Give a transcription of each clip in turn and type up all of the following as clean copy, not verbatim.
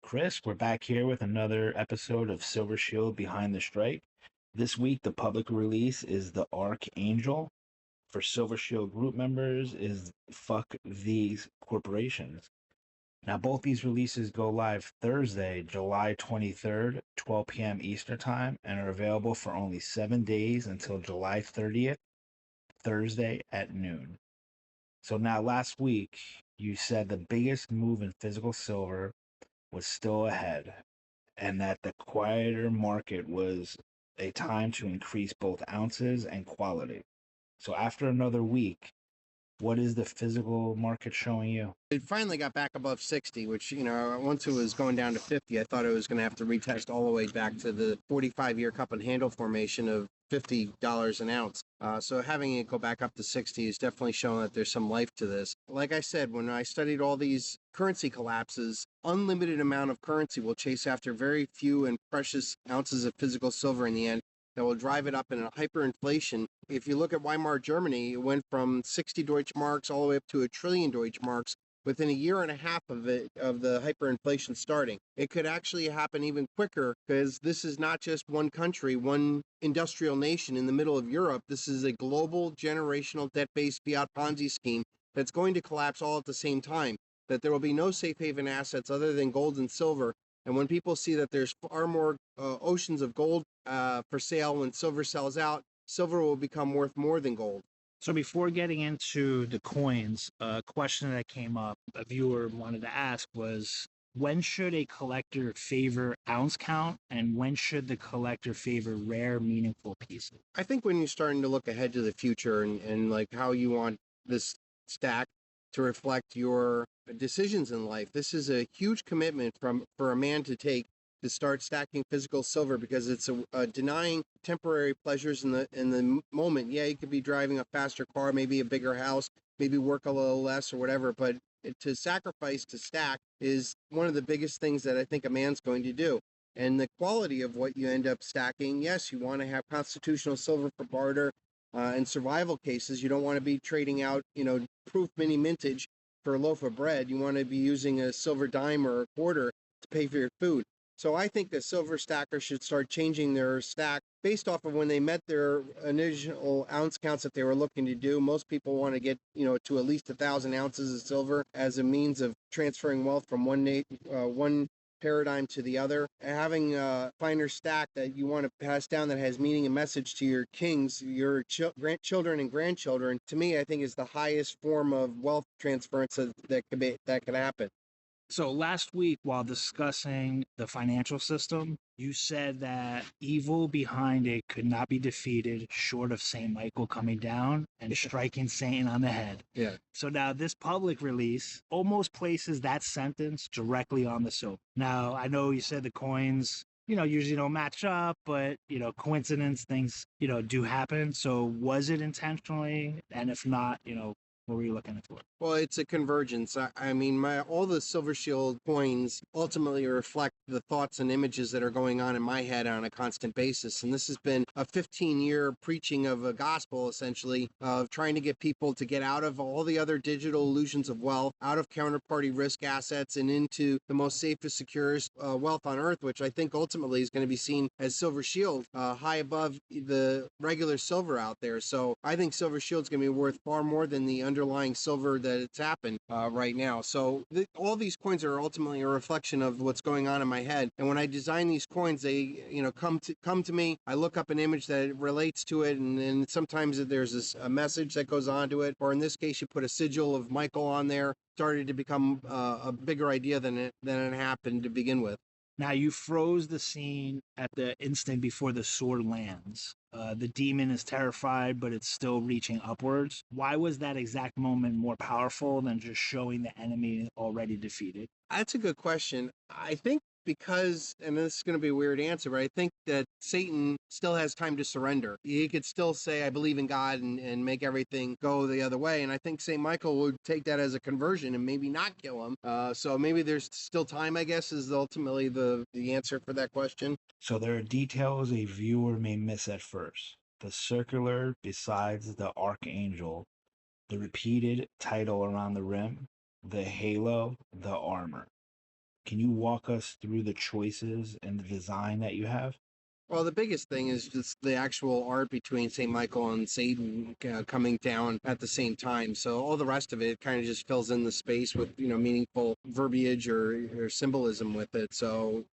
Chris. We're back here with another episode of Silver Shield Behind the Strike. This week, the public release is the Archangel. For Silver Shield group members, is Fuck These Corporations. Now, both these releases go live Thursday, July 23rd, 12 p.m. Eastern Time, and are available for only 7 days until July 30th, Thursday at noon. So, now last week, you said the biggest move in physical silver was still ahead, and that the quieter market was a time to increase both ounces and quality. So after another week, what is the physical market showing you? It finally got back above 60, which, once it was going down to 50, I thought it was going to have to retest all the way back to the 45-year cup and handle formation of $50 an ounce. So having it go back up to 60 is definitely showing that there's some life to this. Like I said, when I studied all these currency collapses, unlimited amount of currency will chase after very few and precious ounces of physical silver in the end that will drive it up in a hyperinflation. If you look at Weimar Germany, it went from 60 Deutschmarks all the way up to a trillion Deutschmarks within a year and a half of the hyperinflation starting. It could actually happen even quicker because this is not just one country, one industrial nation in the middle of Europe. This is a global generational debt-based fiat Ponzi scheme that's going to collapse all at the same time, that there will be no safe haven assets other than gold and silver. And when people see that there's far more oceans of gold for sale when silver sells out, silver will become worth more than gold. So before getting into the coins, a question that came up, a viewer wanted to ask was, when should a collector favor ounce count and when should the collector favor rare, meaningful pieces? I think when you're starting to look ahead to the future and like how you want this stack to reflect your decisions in life, this is a huge commitment for a man to take, to start stacking physical silver, because it's denying temporary pleasures in the moment. Yeah, you could be driving a faster car, maybe a bigger house, maybe work a little less or whatever, but to sacrifice to stack is one of the biggest things that I think a man's going to do. And the quality of what you end up stacking, yes, you want to have constitutional silver for barter. In survival cases, you don't want to be trading out, proof mini mintage for a loaf of bread. You want to be using a silver dime or a quarter to pay for your food. So I think a silver stacker should start changing their stack based off of when they met their initial ounce counts that they were looking to do. Most people want to get, to at least 1,000 ounces of silver as a means of transferring wealth from one paradigm to the other. Having a finer stack that you want to pass down that has meaning and message to your kings, your grandchildren and grandchildren, to me, I think is the highest form of wealth transference that could happen. So last week, while discussing the financial system, you said that evil behind it could not be defeated short of St. Michael coming down and striking Satan on the head. Yeah. So now this public release almost places that sentence directly on the silver. Now, I know you said the coins, usually don't match up, but, coincidence, things, do happen. So was it intentionally? And if not, what were you looking for? Well, it's a convergence. I mean, all the Silver Shield coins ultimately reflect the thoughts and images that are going on in my head on a constant basis. And this has been a 15-year preaching of a gospel, essentially, of trying to get people to get out of all the other digital illusions of wealth, out of counterparty risk assets, and into the most safest, securest wealth on earth, which I think ultimately is going to be seen as Silver Shield, high above the regular silver out there. So I think Silver Shield is going to be worth far more than the underlying silver that it's happened right now. So all these coins are ultimately a reflection of what's going on in my head. And when I design these coins, they come to me. I look up an image that relates to it, and then sometimes there's a message that goes on to it. Or in this case, you put a sigil of Michael on there. Started to become a bigger idea than it happened to begin with. Now, you froze the scene at the instant before the sword lands. The demon is terrified, but it's still reaching upwards. Why was that exact moment more powerful than just showing the enemy already defeated? That's a good question. I think because, and this is going to be a weird answer, but I think that Satan still has time to surrender. He could still say, I believe in God, and make everything go the other way. And I think St. Michael would take that as a conversion and maybe not kill him. So maybe there's still time, I guess, is ultimately the answer for that question. So there are details a viewer may miss at first. The circular besides the Archangel, the repeated title around the rim, the halo, the armor. Can you walk us through the choices and the design that you have? Well, the biggest thing is just the actual art between St. Michael and Satan coming down at the same time. So all the rest of it kind of just fills in the space with, meaningful verbiage or symbolism with it. So,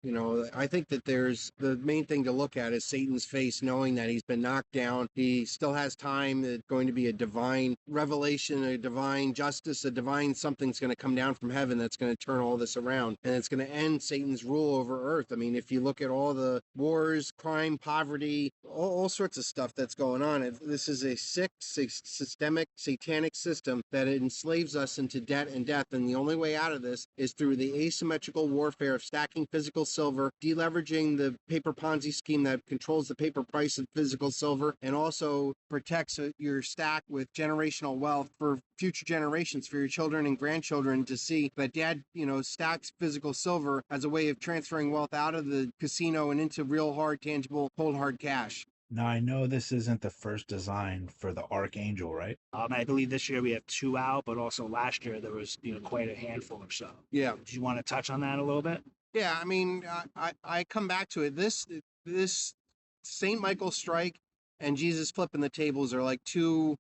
I think that there's the main thing to look at is Satan's face, knowing that he's been knocked down. He still has time. It's going to be a divine revelation, a divine justice, a divine something's going to come down from heaven that's going to turn all this around. And it's going to end Satan's rule over earth. I mean, if you look at all the wars, crime, poverty, all sorts of stuff that's going on. This is a sick, systemic, satanic system that enslaves us into debt and death. And the only way out of this is through the asymmetrical warfare of stacking physical silver, deleveraging the paper Ponzi scheme that controls the paper price of physical silver, and also protects your stack with generational wealth for future generations, for your children and grandchildren to see that dad, stacks physical silver as a way of transferring wealth out of the casino and into real hard, tangible, cold hard cash. Now, I know this isn't the first design for the Archangel, right? I believe this year we have 2 out, but also last year there was quite a handful or so. Yeah. Do you want to touch on that a little bit? Yeah, I mean, I come back to it. This Saint Michael strike and Jesus flipping the tables are like two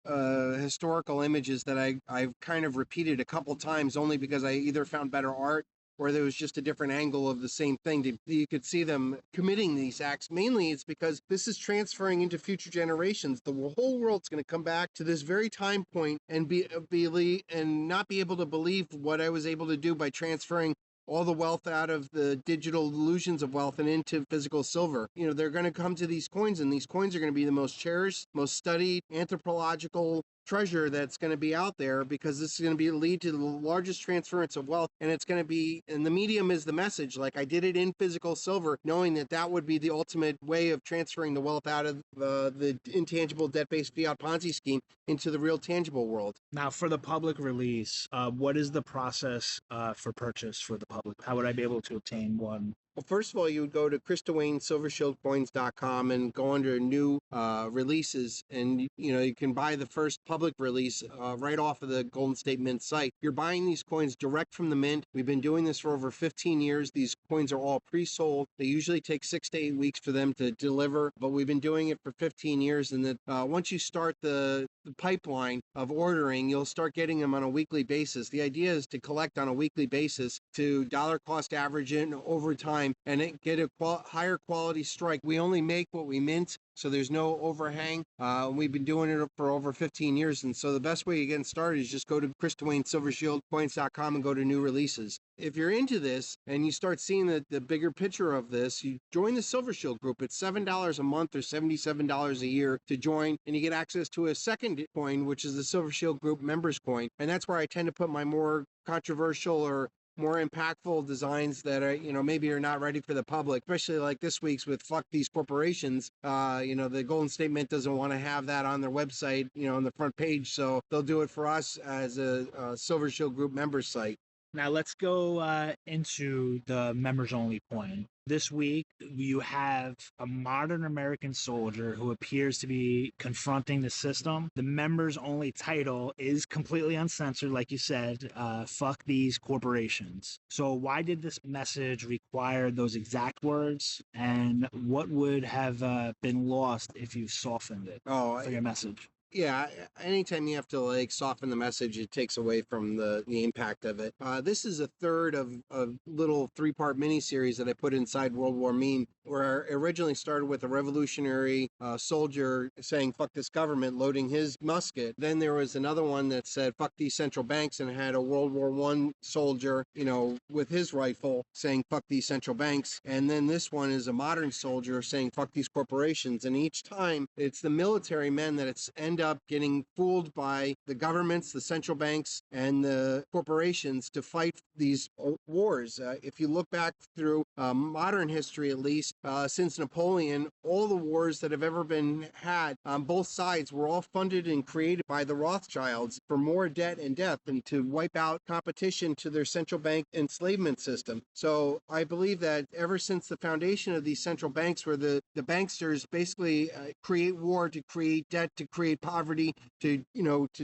historical images that I've kind of repeated a couple times, only because I either found better art or there was just a different angle of the same thing. You could see them committing these acts. Mainly it's because this is transferring into future generations. The whole world's going to come back to this very time point and and not be able to believe what I was able to do by transferring all the wealth out of the digital illusions of wealth and into physical silver. They're going to come to these coins, and these coins are going to be the most cherished, most studied anthropological treasure that's going to be out there, because this is going to lead to the largest transference of wealth. And it's going to be, and the medium is the message. Like, I did it in physical silver, knowing that would be the ultimate way of transferring the wealth out of the intangible debt-based fiat Ponzi scheme into the real tangible world. Now, for the public release, what is the process for purchase for the public? How would I be able to obtain one? Well, first of all, you would go to Chris Duane, silvershieldcoins.com, and go under new releases, and you can buy the first public release right off of the Golden State Mint site. You're buying these coins direct from the mint. We've been doing this for over 15 years. These coins are all pre-sold. They usually take 6 to 8 weeks for them to deliver, but we've been doing it for 15 years, and that once you start the pipeline of ordering, you'll start getting them on a weekly basis. The idea is to collect on a weekly basis to dollar cost average in over time and get a higher quality strike. We only make what we mint, so there's no overhang. We've been doing it for over 15 years, and so the best way to get started is just go to Chris Duane, silvershieldcoins.com, and go to new releases. If you're into this and you start seeing the bigger picture of this, you join the Silver Shield group. It's $7 a month or $77 a year to join, and you get access to a second coin, which is the Silver Shield group members coin, and that's where I tend to put my more controversial or more impactful designs that are, maybe are not ready for the public, especially like this week's with fuck these corporations. The Golden State Mint doesn't want to have that on their website, on the front page. So they'll do it for us as a Silver Shield Group members site. Now let's go into the members only coin. This week, you have a modern American soldier who appears to be confronting the system. The members only title is completely uncensored, like you said, fuck these corporations. So why did this message require those exact words? And what would have been lost if you softened it for your message? Yeah, anytime you have to soften the message, it takes away from the impact of it. This is a third of a little 3-part miniseries that I put inside World War Meme, where I originally started with a revolutionary soldier saying fuck this government, loading his musket. Then there was another one that said fuck these central banks, and had a World War I soldier, with his rifle saying fuck these central banks. And then this one is a modern soldier saying fuck these corporations. And each time it's the military men that end up getting fooled by the governments, the central banks, and the corporations to fight these wars. If you look back through modern history, at least since Napoleon, all the wars that have ever been had on both sides were all funded and created by the Rothschilds for more debt and death, and to wipe out competition to their central bank enslavement system. So I believe that ever since the foundation of these central banks, where the banksters basically create war to create debt, to create poverty, to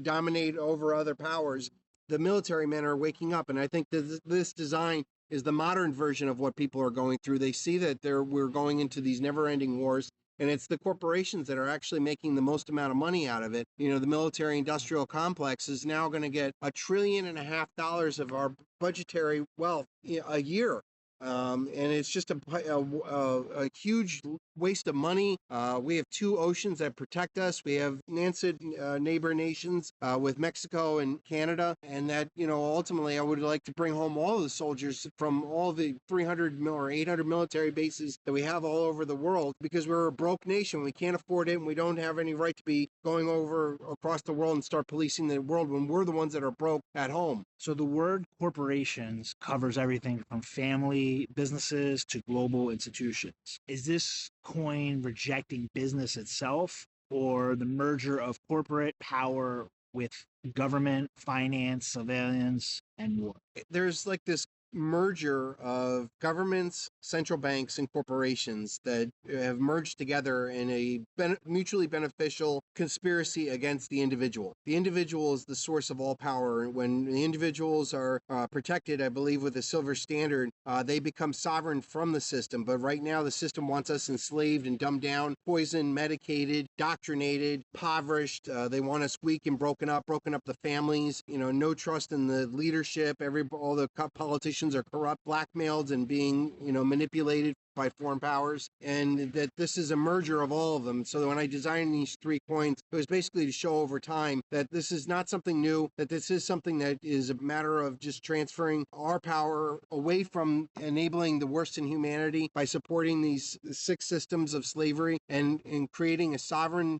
dominate over other powers, the military men are waking up. And I think that this design is the modern version of what people are going through. They see that we're going into these never-ending wars, and it's the corporations that are actually making the most amount of money out of it. You know, the military industrial complex is now going to get $1.5 trillion of our budgetary wealth a year. And it's just a huge waste of money. We have 2 oceans that protect us. We have neighbor nations with Mexico and Canada, and that, ultimately I would like to bring home all the soldiers from all the 300 or 800 military bases that we have all over the world, because we're a broke nation. We can't afford it, and we don't have any right to be going over across the world and start policing the world when we're the ones that are broke at home. So the word corporations covers everything from family businesses to global institutions. Is this coin rejecting business itself, or the merger of corporate power with government, finance, surveillance, and war? There's like this merger of governments, central banks, and corporations that have merged together in a mutually beneficial conspiracy against the individual. The individual is the source of all power. When the individuals are protected, I believe, with a silver standard, they become sovereign from the system. But right now, the system wants us enslaved and dumbed down, poisoned, medicated, doctrinated, impoverished. They want us weak and broken up the families. No trust in the leadership. All the politicians are corrupt, blackmailed, and being, manipulated by foreign powers, and that this is a merger of all of them. So when I designed these 3 coins, it was basically to show over time that this is not something new, that this is something that is a matter of just transferring our power away from enabling the worst in humanity by supporting these 6 systems of slavery, and creating a sovereign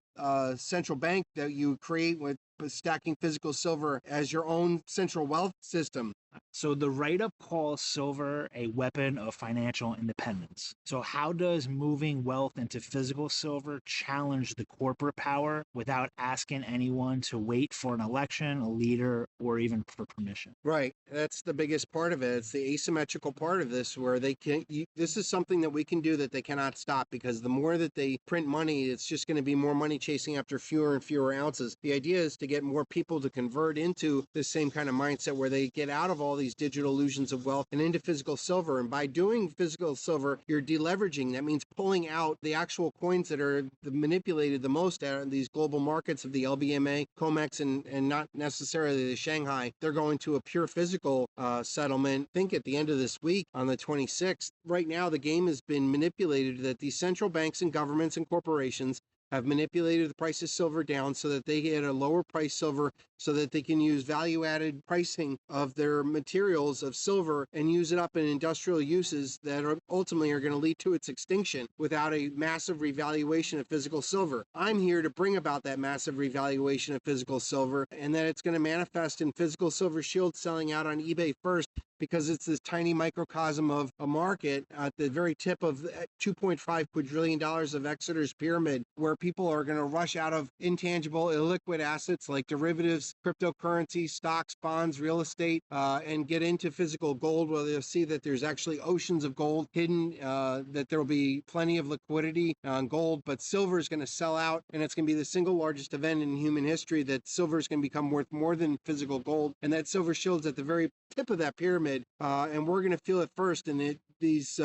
central bank that you create with stacking physical silver as your own central wealth system. So the write-up calls silver a weapon of financial independence. So how does moving wealth into physical silver challenge the corporate power without asking anyone to wait for an election, a leader, or even for permission? Right. That's the biggest part of it. It's the asymmetrical part of this, where this is something that we can do that they cannot stop, because the more that they print money, it's just going to be more money chasing after fewer and fewer ounces. The idea is to get more people to convert into this same kind of mindset, where they get out of all these digital illusions of wealth and into physical silver. And by doing physical silver, you're deleveraging. That means pulling out the actual coins that are manipulated the most out of these global markets of the LBMA, COMEX, and not necessarily the Shanghai. They're going to a pure physical settlement. I think at the end of this week, on the 26th, right now the game has been manipulated that these central banks and governments and corporations have manipulated the price of silver down so that they get a lower price silver, so that they can use value-added pricing of their materials of silver and use it up in industrial uses that ultimately are going to lead to its extinction without a massive revaluation of physical silver. I'm here to bring about that massive revaluation of physical silver, and that it's going to manifest in physical silver shields selling out on eBay first, because it's this tiny microcosm of a market at the very tip of $2.5 quadrillion of Exeter's pyramid, where people are going to rush out of intangible, illiquid assets like derivatives, cryptocurrency, stocks, bonds, real estate, and get into physical gold, where they'll see that there's actually oceans of gold hidden, that there will be plenty of liquidity on gold, but silver is going to sell out, and it's going to be the single largest event in human history that silver is going to become worth more than physical gold, and that silver shield's at the very tip of that pyramid, and we're going to feel it first. And these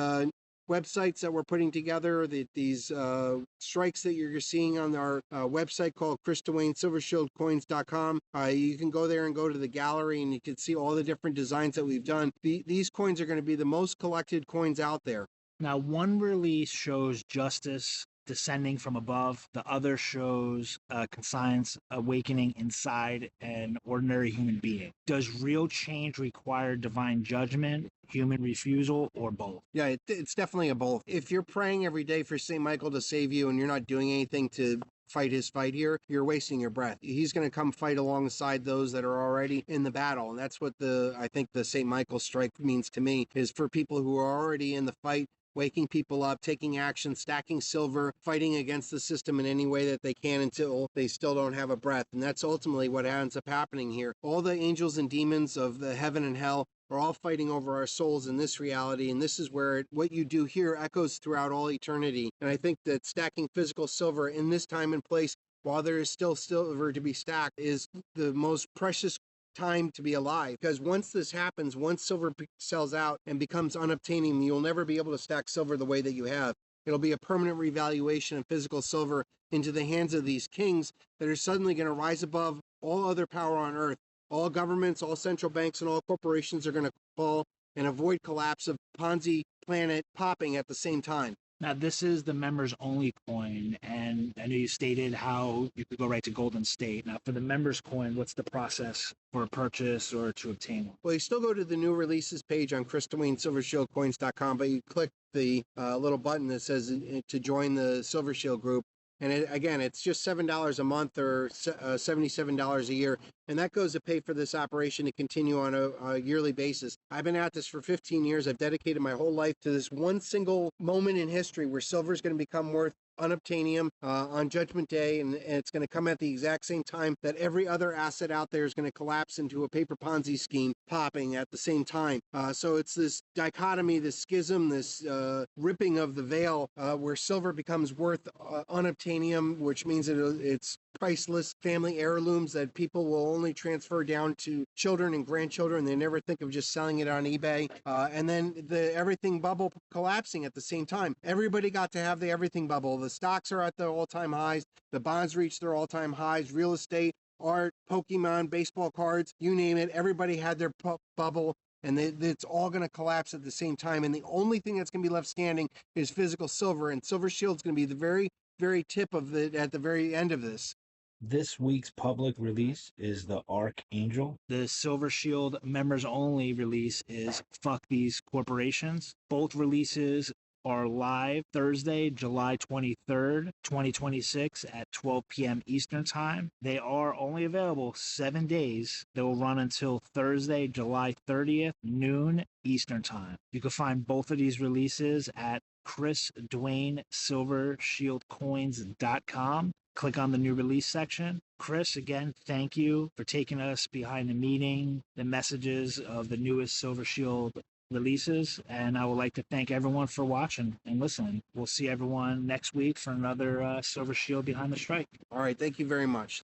websites that we're putting together, these strikes that you're seeing on our website called Chris Duane SilverShieldCoins.com. You can go there and go to the gallery, and you can see all the different designs that we've done. These coins are going to be the most collected coins out there. Now, one release shows justice descending from above. The other shows conscience awakening inside an ordinary human being. Does real change require divine judgment, human refusal, or both? Yeah, it's definitely a both. If you're praying every day for St. Michael to save you and you're not doing anything to fight his fight here, you're wasting your breath. He's going to come fight alongside those that are already in the battle. And that's what I think the St. Michael strike means to me, is for people who are already in the fight, waking people up, taking action, stacking silver, fighting against the system in any way that they can until they still don't have a breath. And that's ultimately what ends up happening here. All the angels and demons of the heaven and hell are all fighting over our souls in this reality, and this is where what you do here echoes throughout all eternity. And I think that stacking physical silver in this time and place, while there is still silver to be stacked, is the most precious time to be alive, because once this happens, once silver sells out and becomes unobtainium, you'll never be able to stack silver the way that you have. It'll be a permanent revaluation of physical silver into the hands of these kings that are suddenly going to rise above all other power on earth. All governments, all central banks, and all corporations are going to fall and avoid collapse of Ponzi planet popping at the same time. Now, this is the members only coin, and I know you stated how you could go right to Golden State. Now, for the members coin, what's the process for a purchase or to obtain one? Well, you still go to the new releases page on Chris Duane, silvershieldcoins.com, but you click the little button that says to join the Silver Shield group. And again, it's just $7 a month or $77 a year. And that goes to pay for this operation to continue on a yearly basis. I've been at this for 15 years. I've dedicated my whole life to this one single moment in history where silver is going to become worth unobtainium on Judgment Day, and it's going to come at the exact same time that every other asset out there is going to collapse into a paper Ponzi scheme popping at the same time. So it's this dichotomy, this schism, this ripping of the veil where silver becomes worth unobtainium, which means it's priceless family heirlooms that people will only transfer down to children and grandchildren. They never think of just selling it on eBay. And then the everything bubble collapsing at the same time. Everybody got to have the everything bubble. The stocks are at their all-time highs. The bonds reached their all-time highs. Real estate, art, Pokemon, baseball cards, you name it. Everybody had their bubble. And it's all going to collapse at the same time. And the only thing that's going to be left standing is physical silver. And Silver Shield's going to be the very, very tip of it at the very end of this. This week's public release is the Archangel. The Silver Shield members only release is Fuck These Corporations. Both releases are live Thursday, July 23rd, 2026 at 12 p.m. Eastern Time. They are only available 7 days. They will run until Thursday, July 30th, noon Eastern Time. You can find both of these releases at Chris Duane SilverShieldCoins.com. Click on the new release section. Chris, again, thank you for taking us behind the meeting, the messages of the newest Silver Shield releases, and I would like to thank everyone for watching and listening. We'll see everyone next week for another Silver Shield Behind the Strike. All right, thank you very much.